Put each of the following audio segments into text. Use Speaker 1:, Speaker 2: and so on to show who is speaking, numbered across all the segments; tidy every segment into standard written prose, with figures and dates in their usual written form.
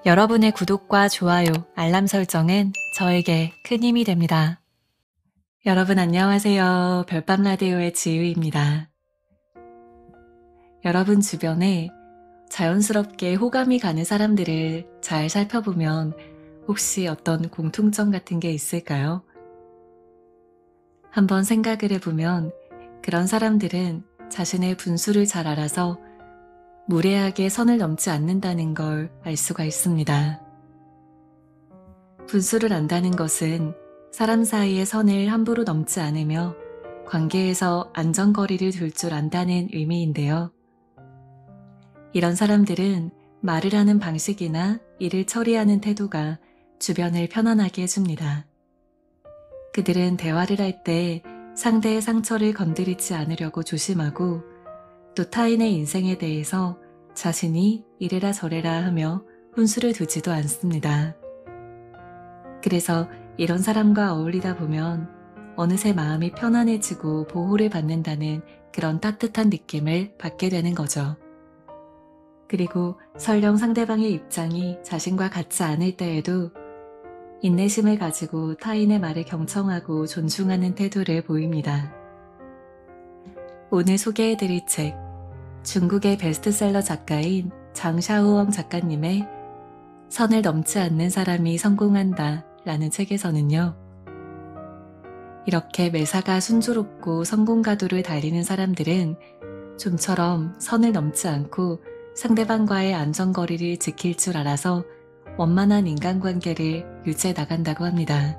Speaker 1: 여러분의 구독과 좋아요, 알람 설정은 저에게 큰 힘이 됩니다. 여러분 안녕하세요. 별밤 라디오의 지유입니다. 여러분 주변에 자연스럽게 호감이 가는 사람들을 잘 살펴보면 혹시 어떤 공통점 같은 게 있을까요? 한번 생각을 해보면 그런 사람들은 자신의 분수를 잘 알아서 무례하게 선을 넘지 않는다는 걸 알 수가 있습니다. 분수를 안다는 것은 사람 사이의 선을 함부로 넘지 않으며 관계에서 안전거리를 둘 줄 안다는 의미인데요. 이런 사람들은 말을 하는 방식이나 일을 처리하는 태도가 주변을 편안하게 해줍니다. 그들은 대화를 할 때 상대의 상처를 건드리지 않으려고 조심하고 또 타인의 인생에 대해서 자신이 이래라 저래라 하며 훈수를 두지도 않습니다. 그래서 이런 사람과 어울리다 보면 어느새 마음이 편안해지고 보호를 받는다는 그런 따뜻한 느낌을 받게 되는 거죠. 그리고 설령 상대방의 입장이 자신과 같지 않을 때에도 인내심을 가지고 타인의 말을 경청하고 존중하는 태도를 보입니다. 오늘 소개해드릴 책, 중국의 베스트셀러 작가인 장샤오엉 작가님의 선을 넘지 않는 사람이 성공한다 라는 책에서는요. 이렇게 매사가 순조롭고 성공가도를 달리는 사람들은 좀처럼 선을 넘지 않고 상대방과의 안전거리를 지킬 줄 알아서 원만한 인간관계를 유지해 나간다고 합니다.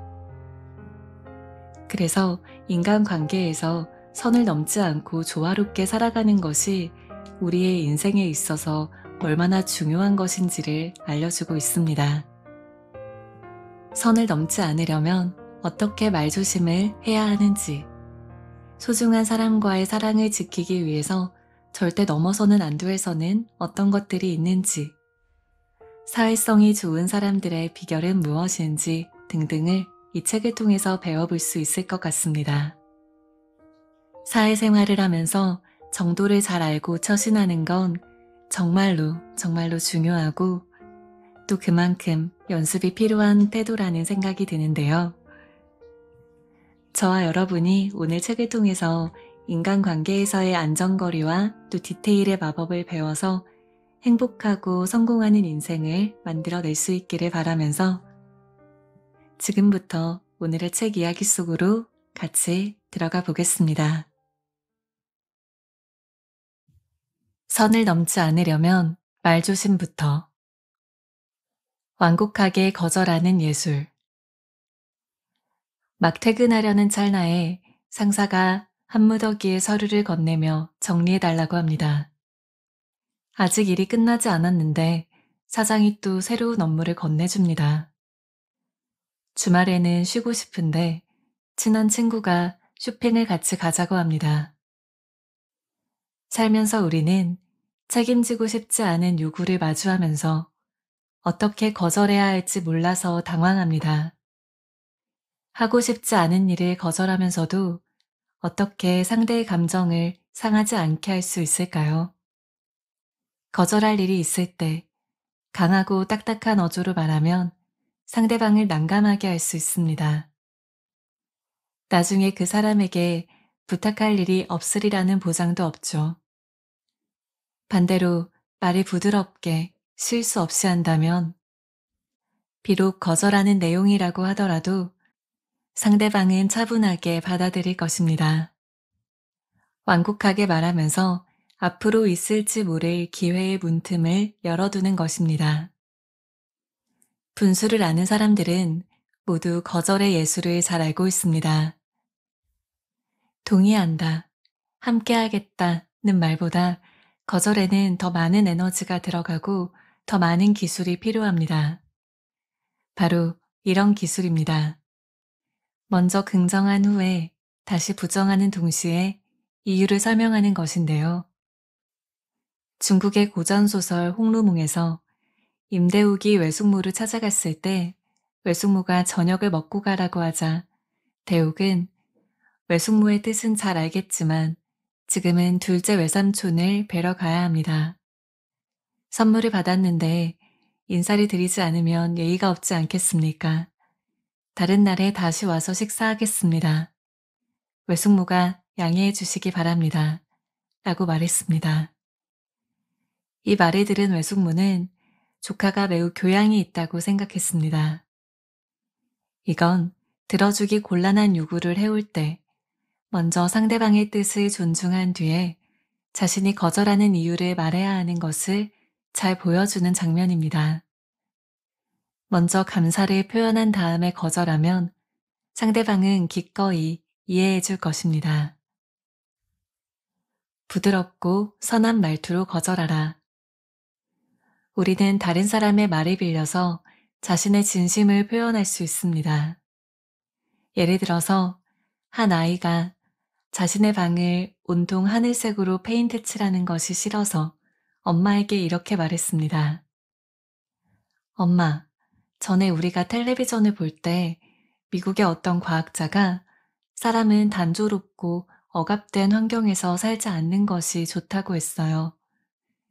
Speaker 1: 그래서 인간관계에서 선을 넘지 않고 조화롭게 살아가는 것이 우리의 인생에 있어서 얼마나 중요한 것인지를 알려주고 있습니다. 선을 넘지 않으려면 어떻게 말조심을 해야 하는지, 소중한 사람과의 사랑을 지키기 위해서 절대 넘어서는 안 될 선은 어떤 것들이 있는지, 사회성이 좋은 사람들의 비결은 무엇인지 등등을 이 책을 통해서 배워볼 수 있을 것 같습니다. 사회생활을 하면서 정도를 잘 알고 처신하는 건 정말로 중요하고 또 그만큼 연습이 필요한 태도라는 생각이 드는데요. 저와 여러분이 오늘 책을 통해서 인간관계에서의 안전거리와 또 디테일의 마법을 배워서 행복하고 성공하는 인생을 만들어낼 수 있기를 바라면서 지금부터 오늘의 책 이야기 속으로 같이 들어가 보겠습니다. 선을 넘지 않으려면 말조심부터. 완곡하게 거절하는 예술. 막 퇴근하려는 찰나에 상사가 한 무더기의 서류를 건네며 정리해달라고 합니다. 아직 일이 끝나지 않았는데 사장이 또 새로운 업무를 건네줍니다. 주말에는 쉬고 싶은데 친한 친구가 쇼핑을 같이 가자고 합니다. 살면서 우리는 책임지고 싶지 않은 요구를 마주하면서 어떻게 거절해야 할지 몰라서 당황합니다. 하고 싶지 않은 일을 거절하면서도 어떻게 상대의 감정을 상하지 않게 할 수 있을까요? 거절할 일이 있을 때 강하고 딱딱한 어조로 말하면 상대방을 난감하게 할 수 있습니다. 나중에 그 사람에게 부탁할 일이 없으리라는 보장도 없죠. 반대로 말을 부드럽게 실수 없이 한다면 비록 거절하는 내용이라고 하더라도 상대방은 차분하게 받아들일 것입니다. 완곡하게 말하면서 앞으로 있을지 모를 기회의 문틈을 열어두는 것입니다. 분수를 아는 사람들은 모두 거절의 예술을 잘 알고 있습니다. 동의한다, 함께하겠다는 말보다 거절에는 더 많은 에너지가 들어가고 더 많은 기술이 필요합니다. 바로 이런 기술입니다. 먼저 긍정한 후에 다시 부정하는 동시에 이유를 설명하는 것인데요. 중국의 고전소설 홍루몽에서 임대욱이 외숙모를 찾아갔을 때 외숙모가 저녁을 먹고 가라고 하자 대욱은 외숙모의 뜻은 잘 알겠지만 지금은 둘째 외삼촌을 뵈러 가야 합니다. 선물을 받았는데 인사를 드리지 않으면 예의가 없지 않겠습니까? 다른 날에 다시 와서 식사하겠습니다. 외숙모가 양해해 주시기 바랍니다. 라고 말했습니다. 이 말을 들은 외숙모는 조카가 매우 교양이 있다고 생각했습니다. 이건 들어주기 곤란한 요구를 해올 때 먼저 상대방의 뜻을 존중한 뒤에 자신이 거절하는 이유를 말해야 하는 것을 잘 보여주는 장면입니다. 먼저 감사를 표현한 다음에 거절하면 상대방은 기꺼이 이해해 줄 것입니다. 부드럽고 선한 말투로 거절하라. 우리는 다른 사람의 말을 빌려서 자신의 진심을 표현할 수 있습니다. 예를 들어서 한 아이가 자신의 방을 온통 하늘색으로 페인트 칠하는 것이 싫어서 엄마에게 이렇게 말했습니다. 엄마, 전에 우리가 텔레비전을 볼 때 미국의 어떤 과학자가 사람은 단조롭고 억압된 환경에서 살지 않는 것이 좋다고 했어요.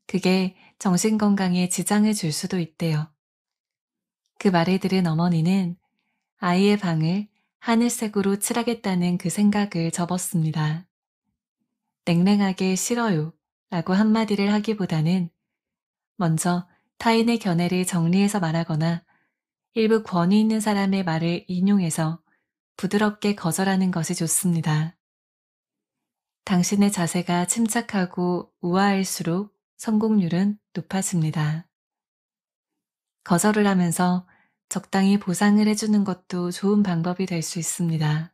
Speaker 1: 그게 정신건강에 지장을 줄 수도 있대요. 그 말을 들은 어머니는 아이의 방을 하늘색으로 칠하겠다는 그 생각을 접었습니다. 냉랭하게 싫어요 라고 한마디를 하기보다는 먼저 타인의 견해를 정리해서 말하거나 일부 권위 있는 사람의 말을 인용해서 부드럽게 거절하는 것이 좋습니다. 당신의 자세가 침착하고 우아할수록 성공률은 높아집니다. 거절을 하면서 적당히 보상을 해주는 것도 좋은 방법이 될 수 있습니다.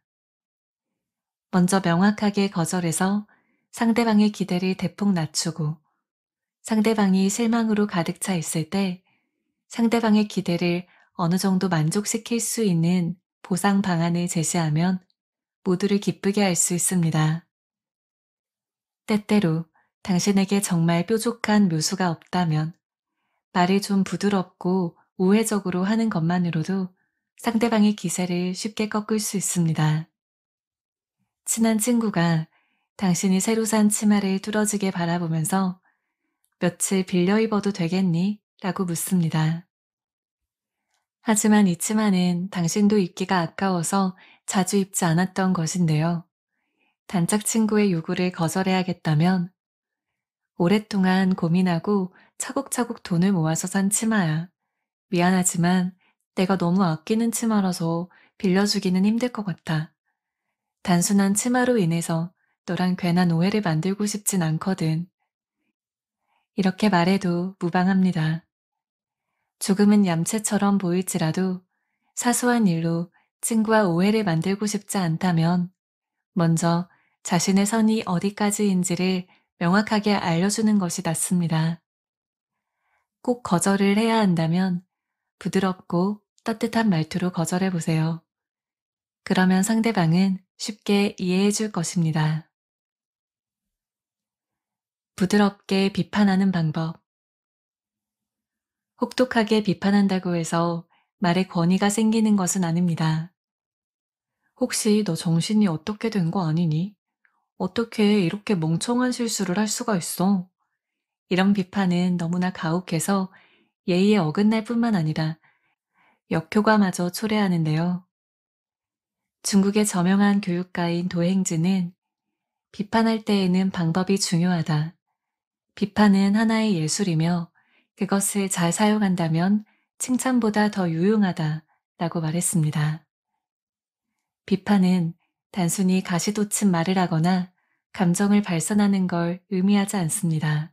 Speaker 1: 먼저 명확하게 거절해서 상대방의 기대를 대폭 낮추고 상대방이 실망으로 가득 차 있을 때 상대방의 기대를 어느 정도 만족시킬 수 있는 보상 방안을 제시하면 모두를 기쁘게 할 수 있습니다. 때때로 당신에게 정말 뾰족한 묘수가 없다면 말을 좀 부드럽고 우회적으로 하는 것만으로도 상대방의 기세를 쉽게 꺾을 수 있습니다. 친한 친구가 당신이 새로 산 치마를 뚫어지게 바라보면서 며칠 빌려 입어도 되겠니? 라고 묻습니다. 하지만 이 치마는 당신도 입기가 아까워서 자주 입지 않았던 것인데요. 단짝 친구의 요구를 거절해야겠다면 오랫동안 고민하고 차곡차곡 돈을 모아서 산 치마야. 미안하지만 내가 너무 아끼는 치마라서 빌려주기는 힘들 것 같아. 단순한 치마로 인해서 너랑 괜한 오해를 만들고 싶진 않거든. 이렇게 말해도 무방합니다. 조금은 얌체처럼 보일지라도 사소한 일로 친구와 오해를 만들고 싶지 않다면 먼저 자신의 선이 어디까지인지를 명확하게 알려주는 것이 낫습니다. 꼭 거절을 해야 한다면 부드럽고 따뜻한 말투로 거절해 보세요. 그러면 상대방은 쉽게 이해해 줄 것입니다. 부드럽게 비판하는 방법. 혹독하게 비판한다고 해서 말에 권위가 생기는 것은 아닙니다. 혹시 너 정신이 어떻게 된 거 아니니? 어떻게 이렇게 멍청한 실수를 할 수가 있어? 이런 비판은 너무나 가혹해서 예의에 어긋날 뿐만 아니라 역효과마저 초래하는데요. 중국의 저명한 교육가인 도행즈는 비판할 때에는 방법이 중요하다. 비판은 하나의 예술이며 그것을 잘 사용한다면 칭찬보다 더 유용하다 라고 말했습니다. 비판은 단순히 가시돋친 말을 하거나 감정을 발산하는 걸 의미하지 않습니다.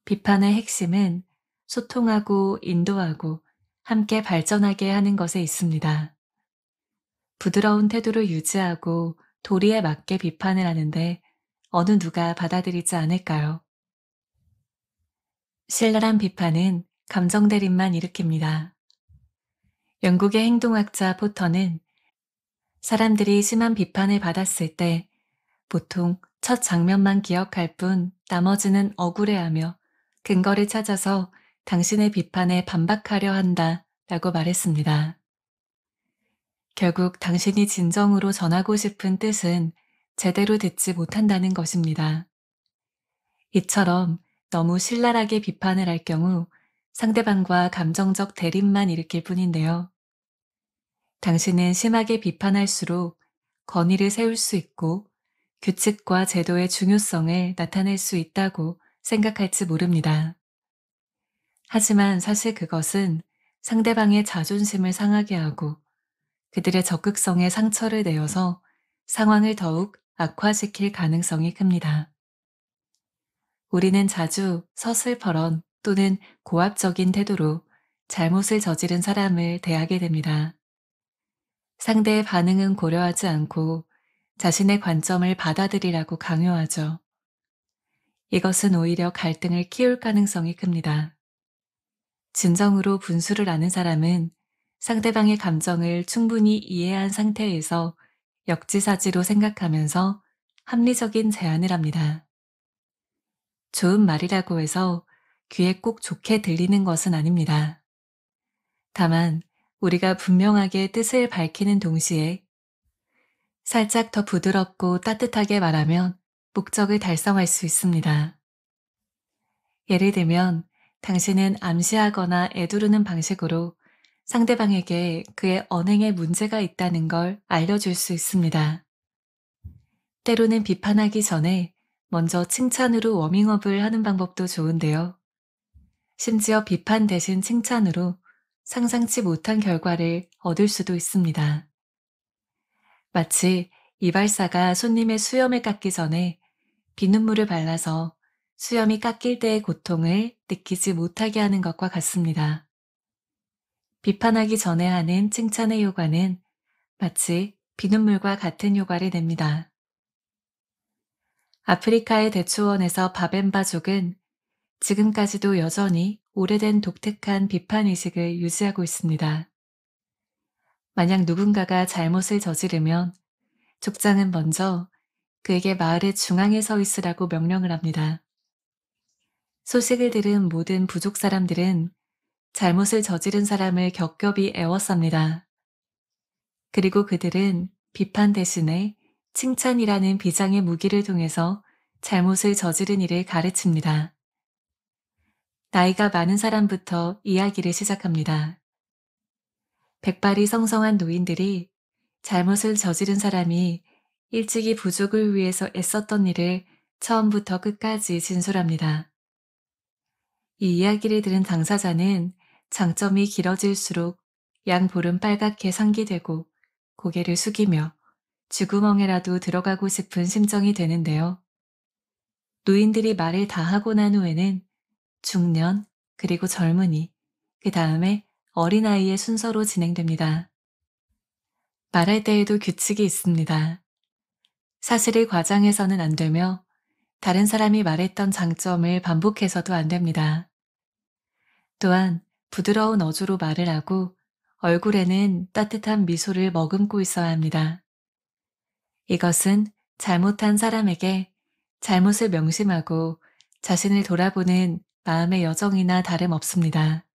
Speaker 1: 비판의 핵심은 소통하고 인도하고 함께 발전하게 하는 것에 있습니다. 부드러운 태도를 유지하고 도리에 맞게 비판을 하는데 어느 누가 받아들이지 않을까요? 신랄한 비판은 감정 대립만 일으킵니다. 영국의 행동학자 포터는 사람들이 심한 비판을 받았을 때 보통 첫 장면만 기억할 뿐 나머지는 억울해하며 근거를 찾아서 당신의 비판에 반박하려 한다 라고 말했습니다. 결국 당신이 진정으로 전하고 싶은 뜻은 제대로 듣지 못한다는 것입니다. 이처럼 너무 신랄하게 비판을 할 경우 상대방과 감정적 대립만 일으킬 뿐인데요. 당신은 심하게 비판할수록 권위를 세울 수 있고 규칙과 제도의 중요성을 나타낼 수 있다고 생각할지 모릅니다. 하지만 사실 그것은 상대방의 자존심을 상하게 하고 그들의 적극성에 상처를 내어서 상황을 더욱 악화시킬 가능성이 큽니다. 우리는 자주 서슬퍼런 또는 고압적인 태도로 잘못을 저지른 사람을 대하게 됩니다. 상대의 반응은 고려하지 않고 자신의 관점을 받아들이라고 강요하죠. 이것은 오히려 갈등을 키울 가능성이 큽니다. 진정으로 분수를 아는 사람은 상대방의 감정을 충분히 이해한 상태에서 역지사지로 생각하면서 합리적인 제안을 합니다. 좋은 말이라고 해서 귀에 꼭 좋게 들리는 것은 아닙니다. 다만 우리가 분명하게 뜻을 밝히는 동시에 살짝 더 부드럽고 따뜻하게 말하면 목적을 달성할 수 있습니다. 예를 들면 당신은 암시하거나 애두르는 방식으로 상대방에게 그의 언행에 문제가 있다는 걸 알려줄 수 있습니다. 때로는 비판하기 전에 먼저 칭찬으로 워밍업을 하는 방법도 좋은데요. 심지어 비판 대신 칭찬으로 상상치 못한 결과를 얻을 수도 있습니다. 마치 이발사가 손님의 수염을 깎기 전에 비눗물을 발라서 수염이 깎일 때의 고통을 느끼지 못하게 하는 것과 같습니다. 비판하기 전에 하는 칭찬의 효과는 마치 비눗물과 같은 효과를 냅니다. 아프리카의 대초원에서 바벤바족은 지금까지도 여전히 오래된 독특한 비판의식을 유지하고 있습니다. 만약 누군가가 잘못을 저지르면 족장은 먼저 그에게 마을의 중앙에 서 있으라고 명령을 합니다. 소식을 들은 모든 부족 사람들은 잘못을 저지른 사람을 겹겹이 애워쌉니다. 그리고 그들은 비판 대신에 칭찬이라는 비장의 무기를 통해서 잘못을 저지른 이를 가르칩니다. 나이가 많은 사람부터 이야기를 시작합니다. 백발이 성성한 노인들이 잘못을 저지른 사람이 일찍이 부족을 위해서 애썼던 일을 처음부터 끝까지 진술합니다. 이 이야기를 들은 당사자는 장점이 길어질수록 양볼은 빨갛게 상기되고 고개를 숙이며 쥐구멍에라도 들어가고 싶은 심정이 되는데요. 노인들이 말을 다 하고 난 후에는 중년, 그리고 젊은이, 그 다음에 어린아이의 순서로 진행됩니다. 말할 때에도 규칙이 있습니다. 사실을 과장해서는 안 되며 다른 사람이 말했던 장점을 반복해서도 안 됩니다. 또한 부드러운 어조로 말을 하고 얼굴에는 따뜻한 미소를 머금고 있어야 합니다. 이것은 잘못한 사람에게 잘못을 명심하고 자신을 돌아보는 마음의 여정이나 다름없습니다.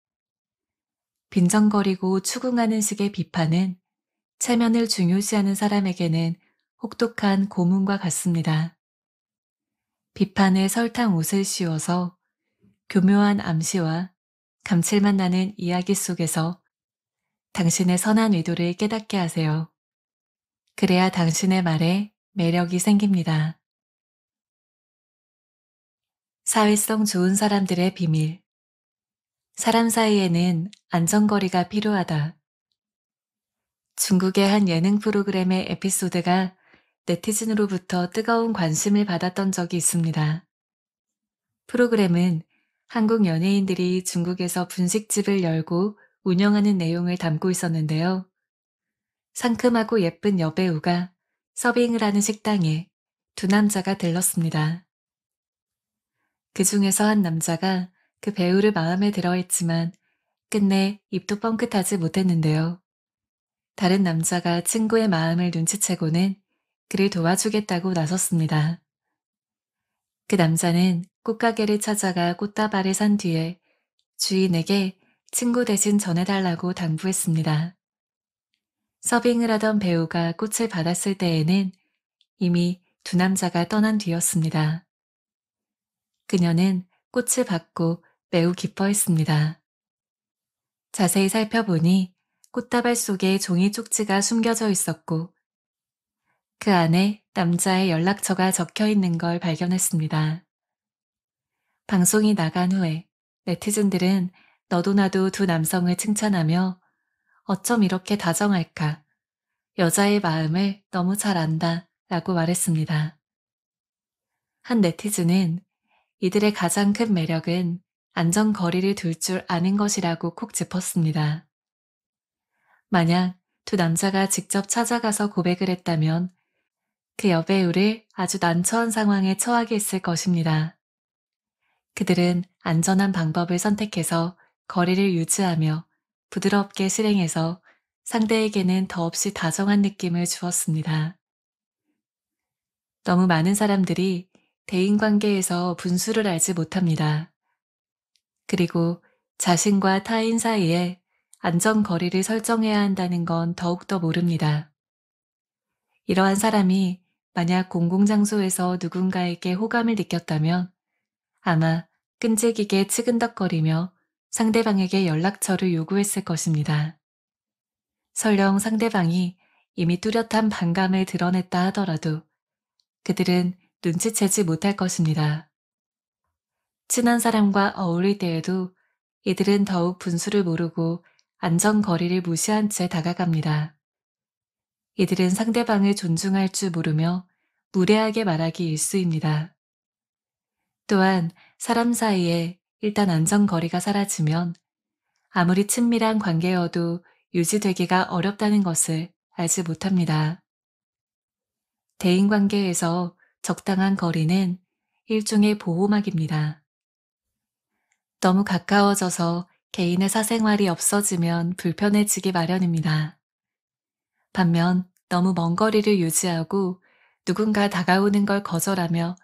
Speaker 1: 빈정거리고 추궁하는 식의 비판은 체면을 중요시하는 사람에게는 혹독한 고문과 같습니다. 비판에 설탕 옷을 씌워서 교묘한 암시와 감칠맛 나는 이야기 속에서 당신의 선한 의도를 깨닫게 하세요. 그래야 당신의 말에 매력이 생깁니다. 사회성 좋은 사람들의 비밀. 사람 사이에는 안전거리가 필요하다. 중국의 한 예능 프로그램의 에피소드가 네티즌으로부터 뜨거운 관심을 받았던 적이 있습니다. 프로그램은 한국 연예인들이 중국에서 분식집을 열고 운영하는 내용을 담고 있었는데요. 상큼하고 예쁜 여배우가 서빙을 하는 식당에 두 남자가 들렀습니다. 그 중에서 한 남자가 그 배우를 마음에 들어 했지만 끝내 입도 뻥끗하지 못했는데요. 다른 남자가 친구의 마음을 눈치채고는 그를 도와주겠다고 나섰습니다. 그 남자는 꽃가게를 찾아가 꽃다발을 산 뒤에 주인에게 친구 대신 전해달라고 당부했습니다. 서빙을 하던 배우가 꽃을 받았을 때에는 이미 두 남자가 떠난 뒤였습니다. 그녀는 꽃을 받고 매우 기뻐했습니다. 자세히 살펴보니 꽃다발 속에 종이 쪽지가 숨겨져 있었고 그 안에 남자의 연락처가 적혀 있는 걸 발견했습니다. 방송이 나간 후에 네티즌들은 너도 나도 두 남성을 칭찬하며 어쩜 이렇게 다정할까? 여자의 마음을 너무 잘 안다 라고 말했습니다. 한 네티즌은 이들의 가장 큰 매력은 안전거리를 둘 줄 아는 것이라고 콕 짚었습니다. 만약 두 남자가 직접 찾아가서 고백을 했다면 그 여배우를 아주 난처한 상황에 처하게 했을 것입니다. 그들은 안전한 방법을 선택해서 거리를 유지하며 부드럽게 실행해서 상대에게는 더없이 다정한 느낌을 주었습니다. 너무 많은 사람들이 대인관계에서 분수를 알지 못합니다. 그리고 자신과 타인 사이에 안전거리를 설정해야 한다는 건 더욱더 모릅니다. 이러한 사람이 만약 공공장소에서 누군가에게 호감을 느꼈다면 아마 끈질기게 치근덕거리며 상대방에게 연락처를 요구했을 것입니다. 설령 상대방이 이미 뚜렷한 반감을 드러냈다 하더라도 그들은 눈치채지 못할 것입니다. 친한 사람과 어울릴 때에도 이들은 더욱 분수를 모르고 안전거리를 무시한 채 다가갑니다. 이들은 상대방을 존중할 줄 모르며 무례하게 말하기 일쑤입니다. 또한 사람 사이에 일단 안전거리가 사라지면 아무리 친밀한 관계여도 유지되기가 어렵다는 것을 알지 못합니다. 대인관계에서 적당한 거리는 일종의 보호막입니다. 너무 가까워져서 개인의 사생활이 없어지면 불편해지기 마련입니다. 반면 너무 먼 거리를 유지하고 누군가 다가오는 걸 거절하며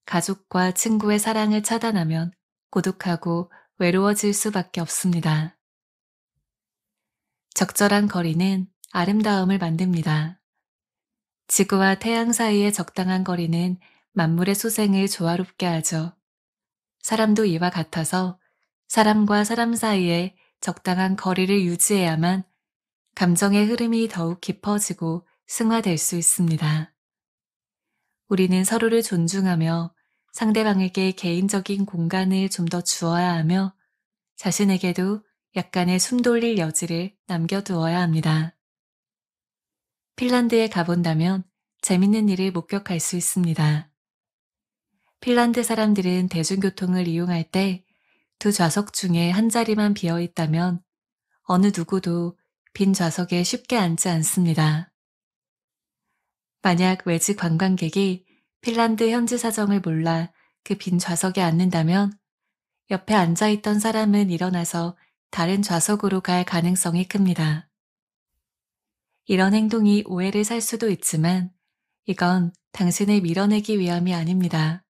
Speaker 1: 가족과 친구의 사랑을 차단하면 고독하고 외로워질 수밖에 없습니다. 적절한 거리는 아름다움을 만듭니다. 지구와 태양 사이의 적당한 거리는 만물의 소생을 조화롭게 하죠. 사람도 이와 같아서 사람과 사람 사이에 적당한 거리를 유지해야만 감정의 흐름이 더욱 깊어지고 승화될 수 있습니다. 우리는 서로를 존중하며 상대방에게 개인적인 공간을 좀 더 주어야 하며 자신에게도 약간의 숨 돌릴 여지를 남겨두어야 합니다. 핀란드에 가본다면 재밌는 일을 목격할 수 있습니다. 핀란드 사람들은 대중교통을 이용할 때 두 좌석 중에 한 자리만 비어 있다면 어느 누구도 빈 좌석에 쉽게 앉지 않습니다. 만약 외지 관광객이 핀란드 현지 사정을 몰라 그 빈 좌석에 앉는다면 옆에 앉아있던 사람은 일어나서 다른 좌석으로 갈 가능성이 큽니다. 이런 행동이 오해를 살 수도 있지만 이건 당신을 밀어내기 위함이 아닙니다.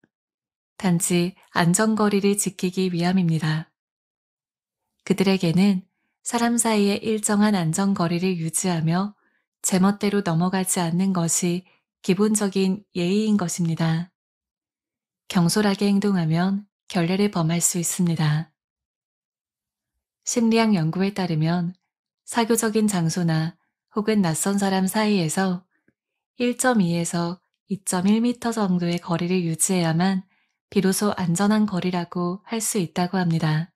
Speaker 1: 단지 안전거리를 지키기 위함입니다. 그들에게는 사람 사이에 일정한 안전거리를 유지하며 제멋대로 넘어가지 않는 것이 기본적인 예의인 것입니다. 경솔하게 행동하면 결례를 범할 수 있습니다. 심리학 연구에 따르면 사교적인 장소나 혹은 낯선 사람 사이에서 1.2에서 2.1m 정도의 거리를 유지해야만 비로소 안전한 거리라고 할 수 있다고 합니다.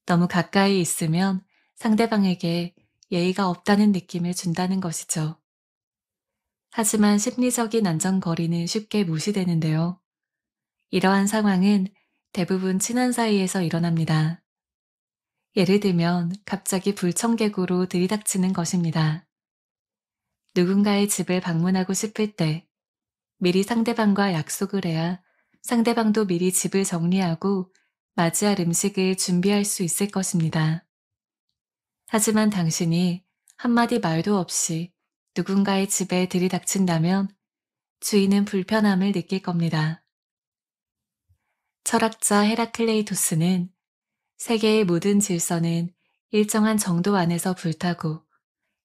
Speaker 1: 너무 가까이 있으면 상대방에게 예의가 없다는 느낌을 준다는 것이죠. 하지만 심리적인 안전거리는 쉽게 무시되는데요. 이러한 상황은 대부분 친한 사이에서 일어납니다. 예를 들면 갑자기 불청객으로 들이닥치는 것입니다. 누군가의 집을 방문하고 싶을 때 미리 상대방과 약속을 해야 상대방도 미리 집을 정리하고 맞이할 음식을 준비할 수 있을 것입니다. 하지만 당신이 한마디 말도 없이 누군가의 집에 들이닥친다면 주인은 불편함을 느낄 겁니다. 철학자 헤라클레이토스는 세계의 모든 질서는 일정한 정도 안에서 불타고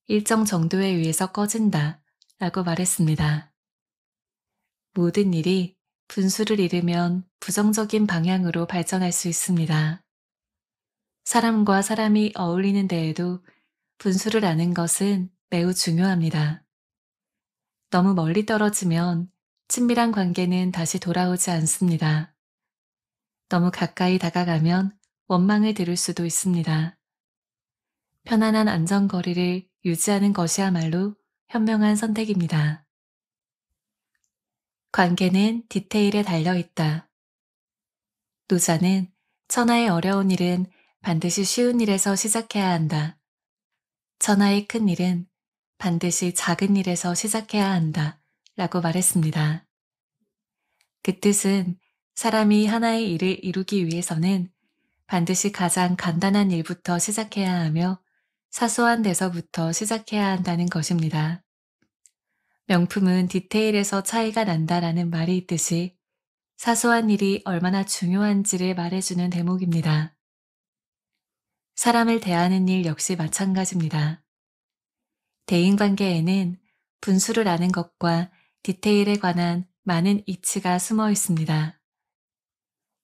Speaker 1: 일정 정도에 의해서 꺼진다 라고 말했습니다. 모든 일이 분수를 잃으면 부정적인 방향으로 발전할 수 있습니다. 사람과 사람이 어울리는 데에도 분수를 아는 것은 매우 중요합니다. 너무 멀리 떨어지면 친밀한 관계는 다시 돌아오지 않습니다. 너무 가까이 다가가면 원망을 들을 수도 있습니다. 편안한 안전거리를 유지하는 것이야말로 현명한 선택입니다. 관계는 디테일에 달려 있다. 노자는 천하의 어려운 일은 반드시 쉬운 일에서 시작해야 한다. 천하의 큰 일은 반드시 작은 일에서 시작해야 한다. 라고 말했습니다. 그 뜻은 사람이 하나의 일을 이루기 위해서는 반드시 가장 간단한 일부터 시작해야 하며 사소한 데서부터 시작해야 한다는 것입니다. 명품은 디테일에서 차이가 난다라는 말이 있듯이 사소한 일이 얼마나 중요한지를 말해주는 대목입니다. 사람을 대하는 일 역시 마찬가지입니다. 대인관계에는 분수를 아는 것과 디테일에 관한 많은 이치가 숨어 있습니다.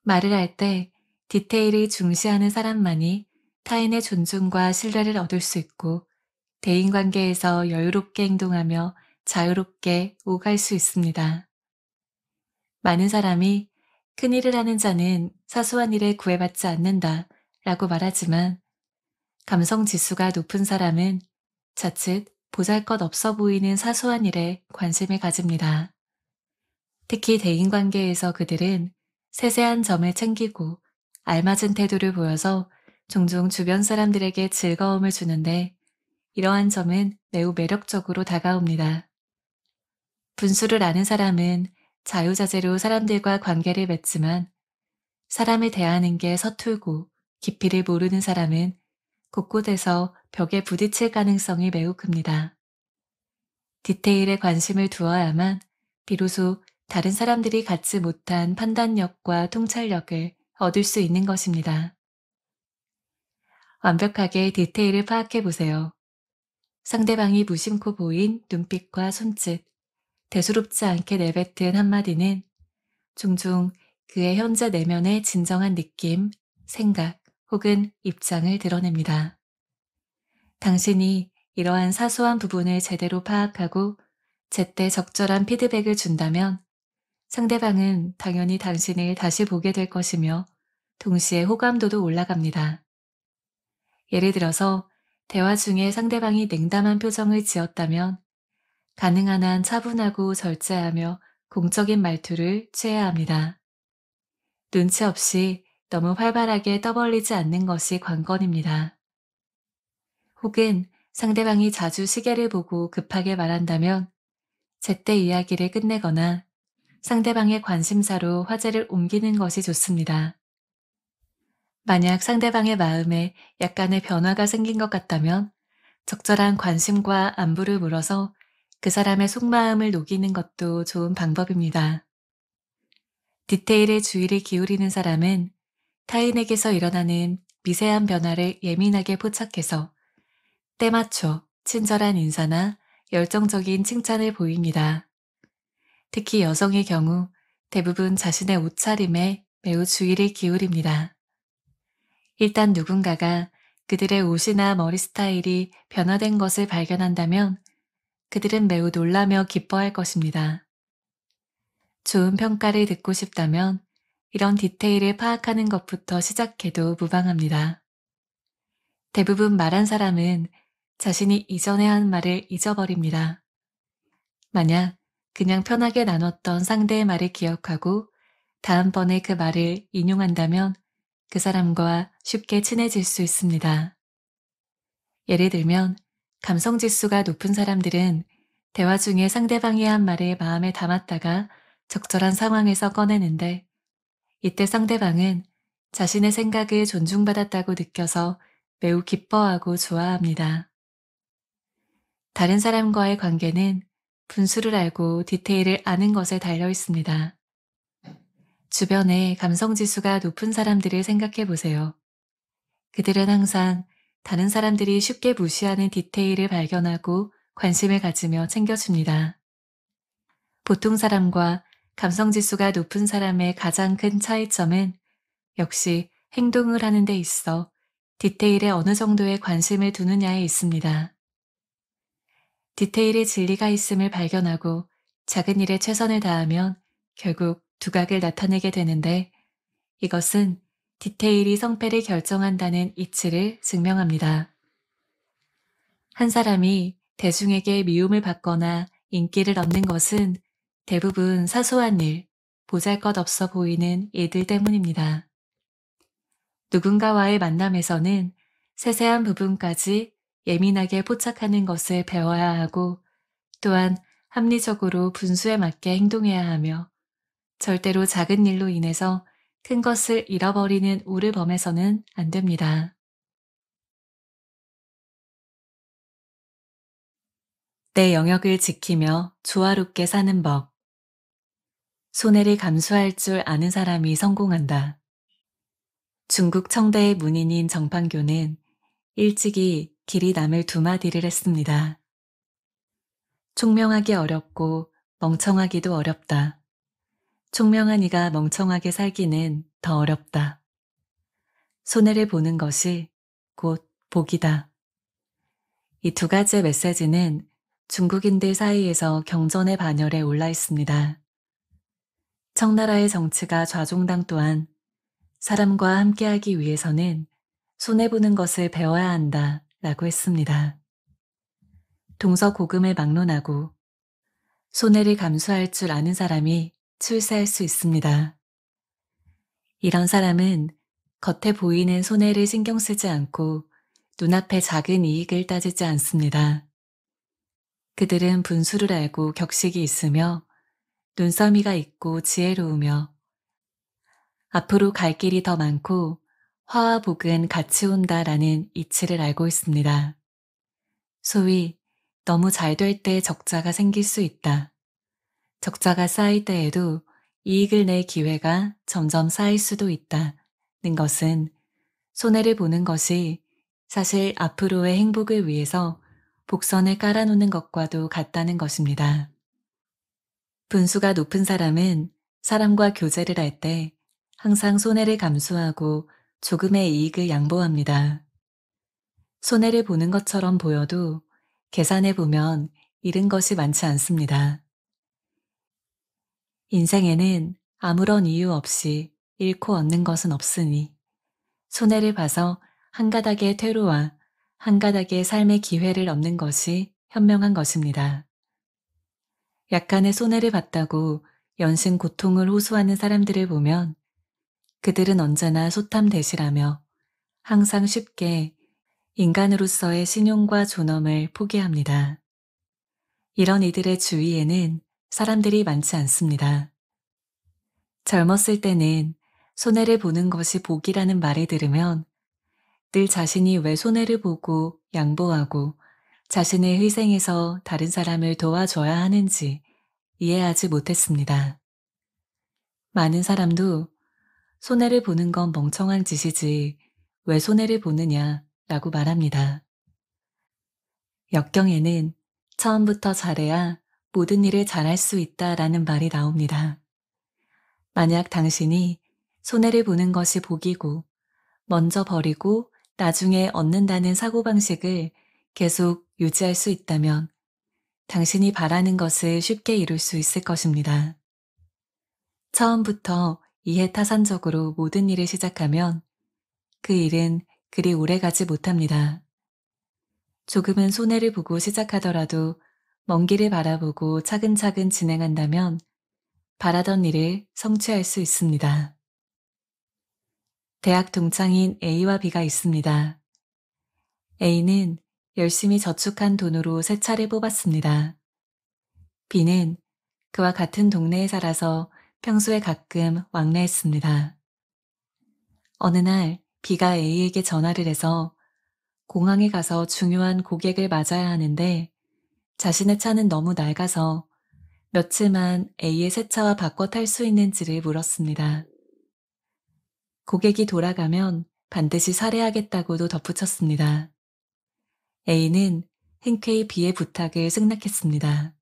Speaker 1: 말을 할 때 디테일을 중시하는 사람만이 타인의 존중과 신뢰를 얻을 수 있고 대인관계에서 여유롭게 행동하며 자유롭게 오갈 수 있습니다. 많은 사람이 큰일을 하는 자는 사소한 일에 구애받지 않는다 라고 말하지만 감성 지수가 높은 사람은 자칫 보잘것없어 보이는 사소한 일에 관심을 가집니다. 특히 대인관계에서 그들은 세세한 점을 챙기고 알맞은 태도를 보여서 종종 주변 사람들에게 즐거움을 주는데 이러한 점은 매우 매력적으로 다가옵니다. 분수를 아는 사람은 자유자재로 사람들과 관계를 맺지만 사람을 대하는 게 서툴고 깊이를 모르는 사람은 곳곳에서 벽에 부딪힐 가능성이 매우 큽니다. 디테일에 관심을 두어야만 비로소 다른 사람들이 갖지 못한 판단력과 통찰력을 얻을 수 있는 것입니다. 완벽하게 디테일을 파악해 보세요. 상대방이 무심코 보인 눈빛과 손짓, 대수롭지 않게 내뱉은 한마디는 종종 그의 현재 내면의 진정한 느낌, 생각 혹은 입장을 드러냅니다. 당신이 이러한 사소한 부분을 제대로 파악하고 제때 적절한 피드백을 준다면 상대방은 당연히 당신을 다시 보게 될 것이며 동시에 호감도도 올라갑니다. 예를 들어서 대화 중에 상대방이 냉담한 표정을 지었다면 가능한 한 차분하고 절제하며 공적인 말투를 취해야 합니다. 눈치 없이 너무 활발하게 떠벌리지 않는 것이 관건입니다. 혹은 상대방이 자주 시계를 보고 급하게 말한다면 제때 이야기를 끝내거나 상대방의 관심사로 화제를 옮기는 것이 좋습니다. 만약 상대방의 마음에 약간의 변화가 생긴 것 같다면 적절한 관심과 안부를 물어서 그 사람의 속마음을 녹이는 것도 좋은 방법입니다. 디테일에 주의를 기울이는 사람은 타인에게서 일어나는 미세한 변화를 예민하게 포착해서 때맞춰 친절한 인사나 열정적인 칭찬을 보입니다. 특히 여성의 경우 대부분 자신의 옷차림에 매우 주의를 기울입니다. 일단 누군가가 그들의 옷이나 머리 스타일이 변화된 것을 발견한다면 그들은 매우 놀라며 기뻐할 것입니다. 좋은 평가를 듣고 싶다면 이런 디테일을 파악하는 것부터 시작해도 무방합니다. 대부분 말한 사람은 자신이 이전에 한 말을 잊어버립니다. 만약 그냥 편하게 나눴던 상대의 말을 기억하고 다음번에 그 말을 인용한다면 그 사람과 쉽게 친해질 수 있습니다. 예를 들면 감성 지수가 높은 사람들은 대화 중에 상대방이 한 말을 마음에 담았다가 적절한 상황에서 꺼내는데 이때 상대방은 자신의 생각을 존중받았다고 느껴서 매우 기뻐하고 좋아합니다. 다른 사람과의 관계는 분수를 알고 디테일을 아는 것에 달려 있습니다. 주변에 감성 지수가 높은 사람들을 생각해 보세요. 그들은 항상 다른 사람들이 쉽게 무시하는 디테일을 발견하고 관심을 가지며 챙겨줍니다. 보통 사람과 감성 지수가 높은 사람의 가장 큰 차이점은 역시 행동을 하는 데 있어 디테일에 어느 정도의 관심을 두느냐에 있습니다. 디테일에 진리가 있음을 발견하고 작은 일에 최선을 다하면 결국 두각을 나타내게 되는데, 이것은 디테일이 성패를 결정한다는 이치를 증명합니다. 한 사람이 대중에게 미움을 받거나 인기를 얻는 것은 대부분 사소한 일, 보잘것없어 보이는 일들 때문입니다. 누군가와의 만남에서는 세세한 부분까지 예민하게 포착하는 것을 배워야 하고, 또한 합리적으로 분수에 맞게 행동해야 하며, 절대로 작은 일로 인해서 큰 것을 잃어버리는 우를 범해서는 안 됩니다. 내 영역을 지키며 조화롭게 사는 법. 손해를 감수할 줄 아는 사람이 성공한다. 중국 청대의 문인인 정판교는 일찍이 길이 남을 두 마디를 했습니다. 총명하기 어렵고 멍청하기도 어렵다. 총명한 이가 멍청하게 살기는 더 어렵다. 손해를 보는 것이 곧 복이다. 이 두 가지의 메시지는 중국인들 사이에서 경전의 반열에 올라 있습니다. 청나라의 정치가 좌종당 또한 사람과 함께하기 위해서는 손해보는 것을 배워야 한다 라고 했습니다. 동서고금을 막론하고 손해를 감수할 줄 아는 사람이 출세할 수 있습니다. 이런 사람은 겉에 보이는 손해를 신경 쓰지 않고 눈앞의 작은 이익을 따지지 않습니다. 그들은 분수를 알고 격식이 있으며 눈썰미가 있고 지혜로우며 앞으로 갈 길이 더 많고 화와 복은 같이 온다라는 이치를 알고 있습니다. 소위 너무 잘 될 때 적자가 생길 수 있다. 적자가 쌓일 때에도 이익을 낼 기회가 점점 쌓일 수도 있다는 것은 손해를 보는 것이 사실 앞으로의 행복을 위해서 복선을 깔아놓는 것과도 같다는 것입니다. 분수가 높은 사람은 사람과 교제를 할 때 항상 손해를 감수하고 조금의 이익을 양보합니다. 손해를 보는 것처럼 보여도 계산해 보면 잃은 것이 많지 않습니다. 인생에는 아무런 이유 없이 잃고 얻는 것은 없으니 손해를 봐서 한 가닥의 퇴로와 한 가닥의 삶의 기회를 얻는 것이 현명한 것입니다. 약간의 손해를 봤다고 연신 고통을 호소하는 사람들을 보면 그들은 언제나 소탐대실하며 항상 쉽게 인간으로서의 신용과 존엄을 포기합니다. 이런 이들의 주위에는 사람들이 많지 않습니다. 젊었을 때는 손해를 보는 것이 복이라는 말을 들으면 늘 자신이 왜 손해를 보고 양보하고 자신을 희생해서 다른 사람을 도와줘야 하는지 이해하지 못했습니다. 많은 사람도 손해를 보는 건 멍청한 짓이지 왜 손해를 보느냐 라고 말합니다. 역경에는 처음부터 잘해야 모든 일을 잘할 수 있다라는 말이 나옵니다. 만약 당신이 손해를 보는 것이 복이고 먼저 버리고 나중에 얻는다는 사고방식을 계속 유지할 수 있다면 당신이 바라는 것을 쉽게 이룰 수 있을 것입니다. 처음부터 이해타산적으로 모든 일을 시작하면 그 일은 그리 오래가지 못합니다. 조금은 손해를 보고 시작하더라도 먼 길을 바라보고 차근차근 진행한다면 바라던 일을 성취할 수 있습니다. 대학 동창인 A와 B가 있습니다. A는 열심히 저축한 돈으로 새 차를 뽑았습니다. B는 그와 같은 동네에 살아서 평소에 가끔 왕래했습니다. 어느 날 B가 A에게 전화를 해서 공항에 가서 중요한 고객을 맞아야 하는데 자신의 차는 너무 낡아서 며칠만 A의 새 차와 바꿔 탈 수 있는지를 물었습니다. 고객이 돌아가면 반드시 살해하겠다고도 덧붙였습니다. A는 흔쾌히 B의 부탁을 승낙했습니다.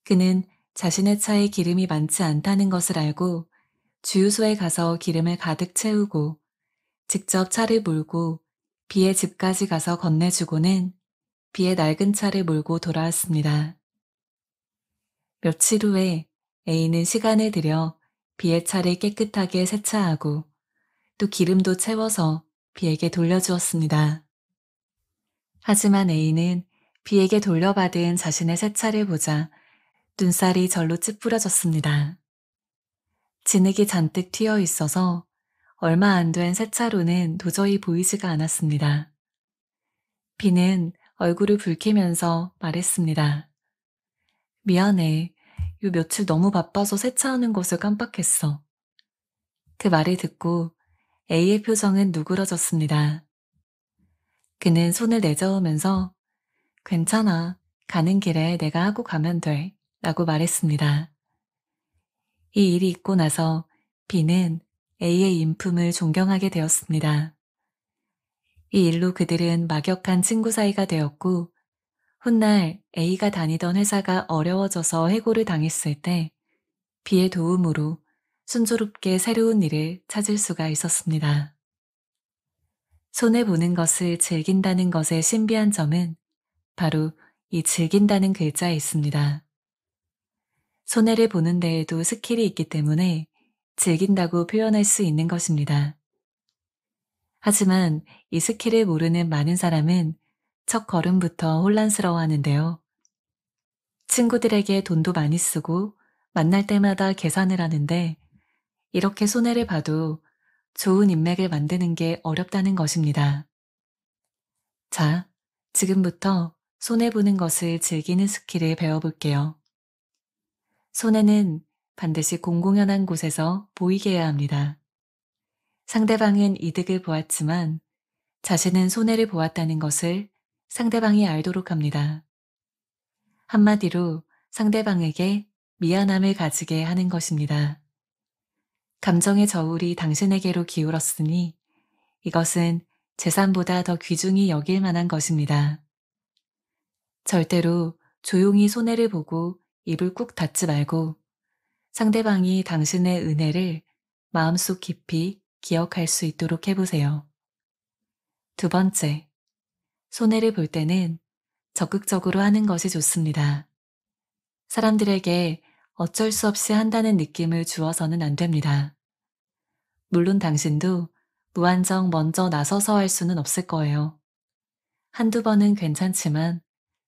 Speaker 1: 그는 자신의 차에 기름이 많지 않다는 것을 알고 주유소에 가서 기름을 가득 채우고 직접 차를 몰고 B의 집까지 가서 건네주고는 B의 낡은 차를 몰고 돌아왔습니다. 며칠 후에 A는 시간을 들여 B의 차를 깨끗하게 세차하고 또 기름도 채워서 B에게 돌려주었습니다. 하지만 A는 B에게 돌려받은 자신의 새 차를 보자 눈살이 절로 찌푸려졌습니다. 진흙이 잔뜩 튀어 있어서 얼마 안 된 새 차로는 도저히 보이지가 않았습니다. B는 얼굴을 붉히면서 말했습니다. 미안해. 요 며칠 너무 바빠서 세차하는 것을 깜빡했어. 그 말을 듣고 A의 표정은 누그러졌습니다. 그는 손을 내저으면서 괜찮아. 가는 길에 내가 하고 가면 돼. 라고 말했습니다. 이 일이 있고 나서 B는 A의 인품을 존경하게 되었습니다. 이 일로 그들은 막역한 친구 사이가 되었고 훗날 A가 다니던 회사가 어려워져서 해고를 당했을 때 B의 도움으로 순조롭게 새로운 일을 찾을 수가 있었습니다. 손해보는 것을 즐긴다는 것의 신비한 점은 바로 이 즐긴다는 글자에 있습니다. 손해를 보는 데에도 스킬이 있기 때문에 즐긴다고 표현할 수 있는 것입니다. 하지만 이 스킬을 모르는 많은 사람은 첫 걸음부터 혼란스러워 하는데요. 친구들에게 돈도 많이 쓰고 만날 때마다 계산을 하는데 이렇게 손해를 봐도 좋은 인맥을 만드는 게 어렵다는 것입니다. 자, 지금부터 손해보는 것을 즐기는 스킬을 배워볼게요. 손해는 반드시 공공연한 곳에서 보이게 해야 합니다. 상대방은 이득을 보았지만 자신은 손해를 보았다는 것을 상대방이 알도록 합니다. 한마디로 상대방에게 미안함을 가지게 하는 것입니다. 감정의 저울이 당신에게로 기울었으니 이것은 재산보다 더 귀중히 여길 만한 것입니다. 절대로 조용히 손해를 보고 입을 꾹 닫지 말고 상대방이 당신의 은혜를 마음속 깊이 기억할 수 있도록 해보세요. 두 번째, 손해를 볼 때는 적극적으로 하는 것이 좋습니다. 사람들에게 어쩔 수 없이 한다는 느낌을 주어서는 안 됩니다. 물론 당신도 무한정 먼저 나서서 할 수는 없을 거예요. 한두 번은 괜찮지만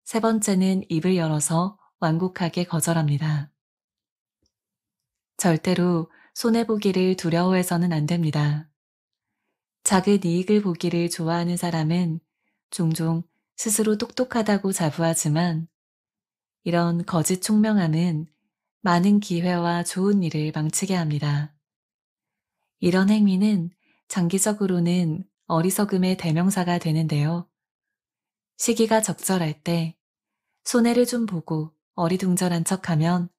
Speaker 1: 세 번째는 입을 열어서 완곡하게 거절합니다. 절대로 손해보기를 두려워해서는 안 됩니다. 작은 이익을 보기를 좋아하는 사람은 종종 스스로 똑똑하다고 자부하지만 이런 거짓 총명함은 많은 기회와 좋은 일을 망치게 합니다. 이런 행위는 장기적으로는 어리석음의 대명사가 되는데요. 시기가 적절할 때 손해를 좀 보고 어리둥절한 척하면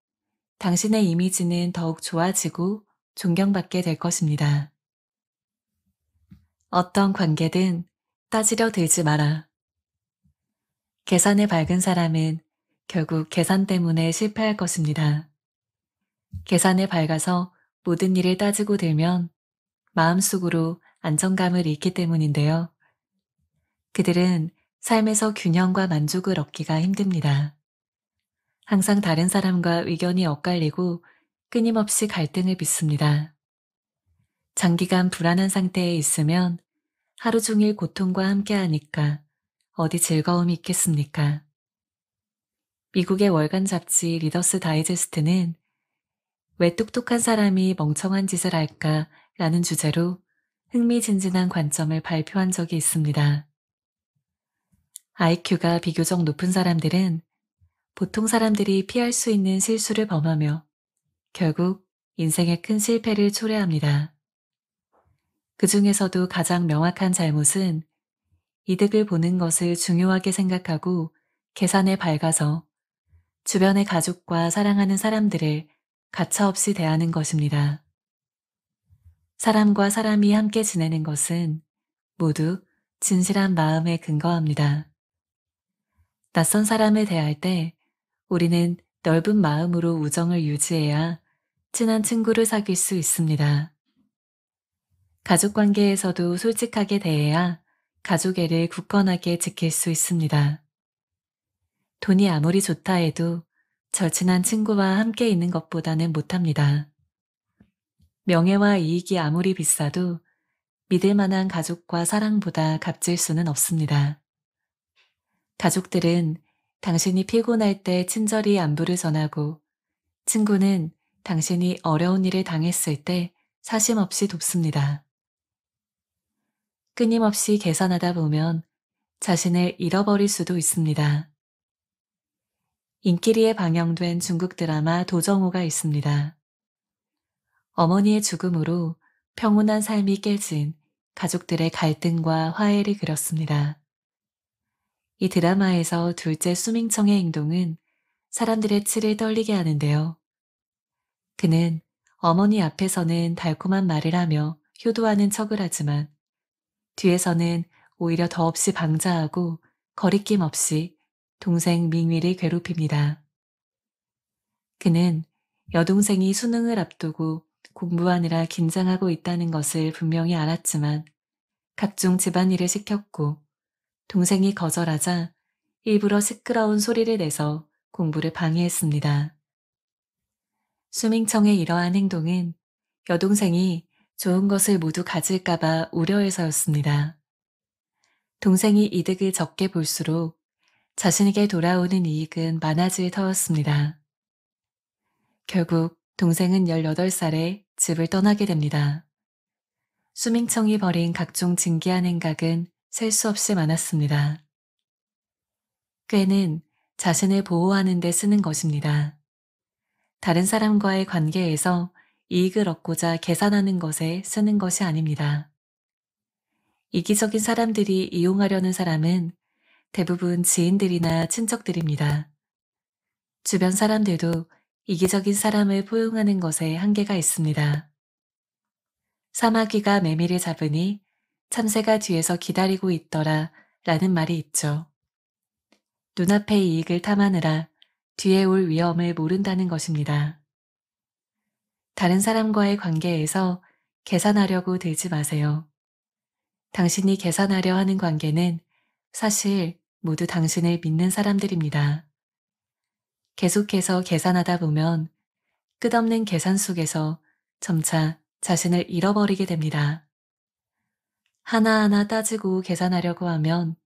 Speaker 1: 당신의 이미지는 더욱 좋아지고 존경받게 될 것입니다. 어떤 관계든 따지려 들지 마라. 계산에 밝은 사람은 결국 계산 때문에 실패할 것입니다. 계산에 밝아서 모든 일을 따지고 들면 마음속으로 안정감을 잃기 때문인데요. 그들은 삶에서 균형과 만족을 얻기가 힘듭니다. 항상 다른 사람과 의견이 엇갈리고 끊임없이 갈등을 빚습니다. 장기간 불안한 상태에 있으면 하루 종일 고통과 함께하니까 어디 즐거움이 있겠습니까? 미국의 월간 잡지 리더스 다이제스트는 왜 똑똑한 사람이 멍청한 짓을 할까 라는 주제로 흥미진진한 관점을 발표한 적이 있습니다. IQ가 비교적 높은 사람들은 보통 사람들이 피할 수 있는 실수를 범하며 결국 인생의 큰 실패를 초래합니다. 그 중에서도 가장 명확한 잘못은 이득을 보는 것을 중요하게 생각하고 계산에 밝아서 주변의 가족과 사랑하는 사람들을 가차없이 대하는 것입니다. 사람과 사람이 함께 지내는 것은 모두 진실한 마음에 근거합니다. 낯선 사람을 대할 때 우리는 넓은 마음으로 우정을 유지해야 친한 친구를 사귈 수 있습니다. 가족 관계에서도 솔직하게 대해야 가족애를 굳건하게 지킬 수 있습니다. 돈이 아무리 좋다 해도 절친한 친구와 함께 있는 것보다는 못합니다. 명예와 이익이 아무리 비싸도 믿을 만한 가족과 사랑보다 값질 수는 없습니다. 가족들은 당신이 피곤할 때 친절히 안부를 전하고, 친구는 당신이 어려운 일을 당했을 때 사심없이 돕습니다. 끊임없이 계산하다 보면 자신을 잃어버릴 수도 있습니다. 인기리에 방영된 중국 드라마 도정우가 있습니다. 어머니의 죽음으로 평온한 삶이 깨진 가족들의 갈등과 화해를 그렸습니다. 이 드라마에서 둘째 수밍청의 행동은 사람들의 치를 떨리게 하는데요. 그는 어머니 앞에서는 달콤한 말을 하며 효도하는 척을 하지만 뒤에서는 오히려 더없이 방자하고 거리낌 없이 동생 밍위를 괴롭힙니다. 그는 여동생이 수능을 앞두고 공부하느라 긴장하고 있다는 것을 분명히 알았지만 각종 집안일을 시켰고, 동생이 거절하자 일부러 시끄러운 소리를 내서 공부를 방해했습니다. 수밍청의 이러한 행동은 여동생이 좋은 것을 모두 가질까봐 우려해서였습니다. 동생이 이득을 적게 볼수록 자신에게 돌아오는 이익은 많아질 터였습니다. 결국 동생은 18살에 집을 떠나게 됩니다. 수밍청이 벌인 각종 진기한 행각은 셀 수 없이 많았습니다. 꾀는 자신을 보호하는 데 쓰는 것입니다. 다른 사람과의 관계에서 이익을 얻고자 계산하는 것에 쓰는 것이 아닙니다. 이기적인 사람들이 이용하려는 사람은 대부분 지인들이나 친척들입니다. 주변 사람들도 이기적인 사람을 포용하는 것에 한계가 있습니다. 사마귀가 매미를 잡으니 참새가 뒤에서 기다리고 있더라 라는 말이 있죠. 눈앞의 이익을 탐하느라 뒤에 올 위험을 모른다는 것입니다. 다른 사람과의 관계에서 계산하려고 들지 마세요. 당신이 계산하려 하는 관계는 사실 모두 당신을 믿는 사람들입니다. 계속해서 계산하다 보면 끝없는 계산 속에서 점차 자신을 잃어버리게 됩니다. 하나하나 따지고 계산하려고 하면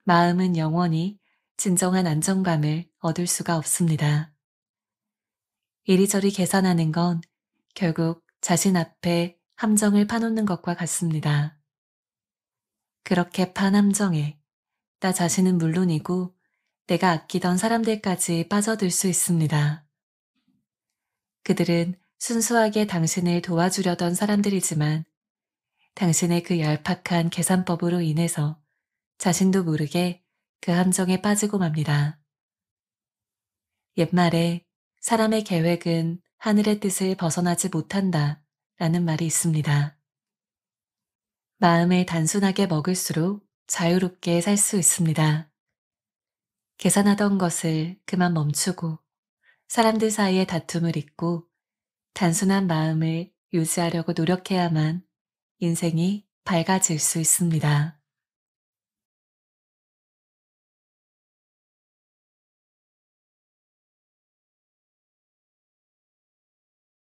Speaker 1: 마음은 영원히 진정한 안정감을 얻을 수가 없습니다. 이리저리 계산하는 건 결국 자신 앞에 함정을 파놓는 것과 같습니다. 그렇게 판 함정에 나 자신은 물론이고 내가 아끼던 사람들까지 빠져들 수 있습니다. 그들은 순수하게 당신을 도와주려던 사람들이지만 당신의 그 얄팍한 계산법으로 인해서 자신도 모르게 그 함정에 빠지고 맙니다. 옛말에 사람의 계획은 하늘의 뜻을 벗어나지 못한다 라는 말이 있습니다. 마음을 단순하게 먹을수록 자유롭게 살 수 있습니다. 계산하던 것을 그만 멈추고 사람들 사이의 다툼을 잊고 단순한 마음을 유지하려고 노력해야만 인생이 밝아질 수 있습니다.